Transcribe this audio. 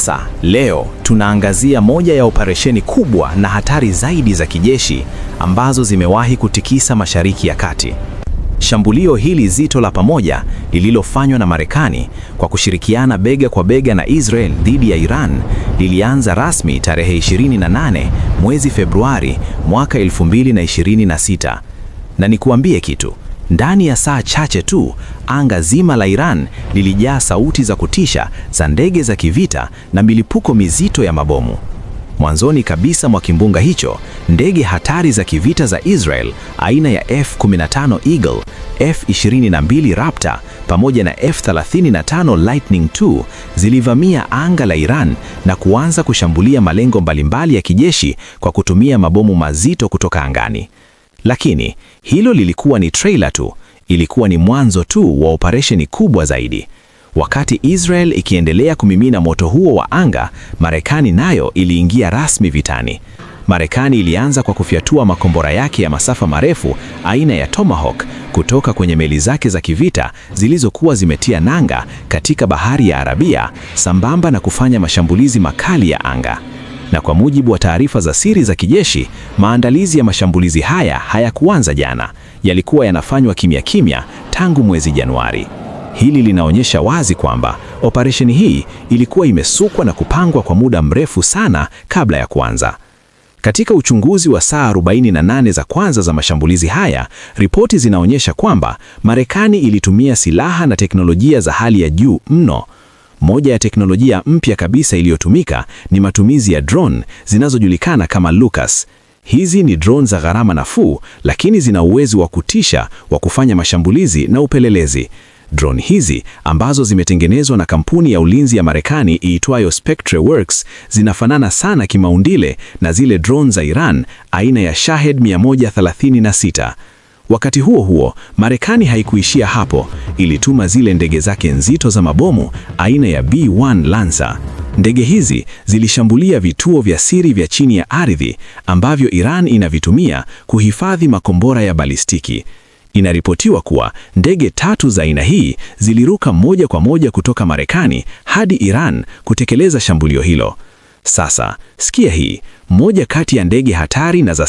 Sasa leo tunaangazia moja ya operesheni kubwa na hatari zaidi za kijeshi ambazo zimewahi kutikisa Mashariki ya Kati. Shambulio hili zito la pamoja lililofanywa na Marekani kwa kushirikiana bega kwa bega na Israel dhidi ya Iran lilianza rasmi tarehe 28 mwezi Februari mwaka 2026. Na nikuambie kitu, ndani ya saa chache tu, anga zima la Iran lilijaa sauti za kutisha za ndege za kivita na milipuko mizito ya mabomu. Mwanzoni kabisa mwa kimbunga hicho, ndege hatari za kivita za Israel aina ya F-15 Eagle, F-22 Raptor pamoja na F-35 Lightning II zilivamia anga la Iran na kuanza kushambulia malengo mbalimbali ya kijeshi kwa kutumia mabomu mazito kutoka angani. Lakini hilo lilikuwa ni trailer tu, ilikuwa ni mwanzo tu wa operesheni kubwa zaidi. Wakati Israel ikiendelea kumimina moto huo wa anga, Marekani nayo iliingia rasmi vitani. Marekani ilianza kwa kufyatua makombora yake ya masafa marefu aina ya Tomahawk kutoka kwenye meli zake za kivita zilizokuwa zimetia nanga katika Bahari ya Arabia, sambamba na kufanya mashambulizi makali ya anga. Na kwa mujibu wa taarifa za siri za kijeshi, maandalizi ya mashambulizi haya hayakuanza jana, yalikuwa yanafanywa kimya kimya tangu mwezi Januari. Hili linaonyesha wazi kwamba operesheni hii ilikuwa imesukwa na kupangwa kwa muda mrefu sana kabla ya kuanza. Katika uchunguzi wa saa 48 za kwanza za mashambulizi haya, ripoti zinaonyesha kwamba Marekani ilitumia silaha na teknolojia za hali ya juu mno. Moja ya teknolojia mpya kabisa iliyotumika ni matumizi ya drone zinazojulikana kama Lucas. Hizi ni drone za gharama nafuu, lakini zina uwezo wa kutisha wa kufanya mashambulizi na upelelezi. Drone hizi ambazo zimetengenezwa na kampuni ya ulinzi ya Marekani iitwayo SpectreWorks zinafanana sana kimaumbile na zile drone za Iran aina ya Shahed 136. Wakati huo huo, Marekani haikuishia hapo, ilituma zile ndege zake nzito za mabomu aina ya B-1 Lancer. Ndege hizi zilishambulia vituo vya siri vya chini ya ardhi ambavyo Iran inavitumia kuhifadhi makombora ya balistiki. Inaripotiwa kuwa ndege 3 za aina hii ziliruka moja kwa moja kutoka Marekani hadi Iran kutekeleza shambulio hilo. Sasa, sikia hii, moja kati ya ndege hatari na za